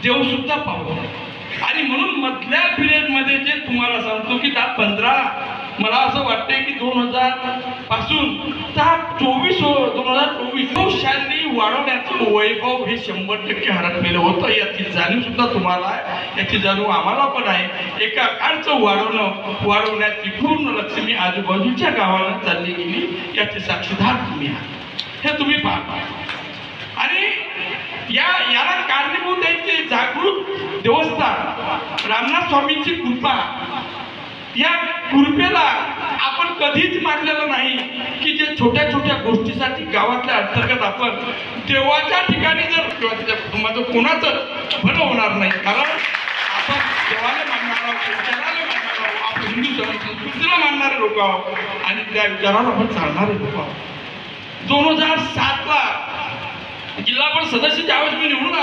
देव सुद्धा पावतो. आणि म्हणून मधल्या पिरियडमध्ये जे तुम्हाला सांगतो की त्या 15 मला असं वाटतंय की 2000 पासून 2024 शाली वाढवण्याचं वैभव हे 100% हरपलेलं होतं. याची जाणीव सुद्धा तुम्हाला आहे, याची जाणीव आम्हाला पण आहे. एका काळचं वाढवण्याची पूर्ण लक्ष्मी आजूबाजूच्या गावाला चालली गेली, याचे साक्षीदार तुम्ही आहात, हे तुम्ही पहा. आणि याला कारणीभूत आहे ते जागृत देवस्थान, रामनाथ स्वामींची कृपा. या कृपेला आपण कधीच मानलेलं नाही की जे छोट्या छोट्या गोष्टीसाठी गावातल्या अंतर्गत आपण देवाच्या ठिकाणी जर किंवा त्याच्या कुटुंबाचं कोणाचं भलं होणार नाही. कारण आपण देवाला मानणार आहोत, विचाराला मानणार आहोत, आपण हिंदू संस्कृतीला मानणारे लोक आहोत आणि त्या विचारावर आपण चालणारे लोक आहोत. 2007 ला जिल्हा परिषद सदस्य ज्यावेळेस मी निवडून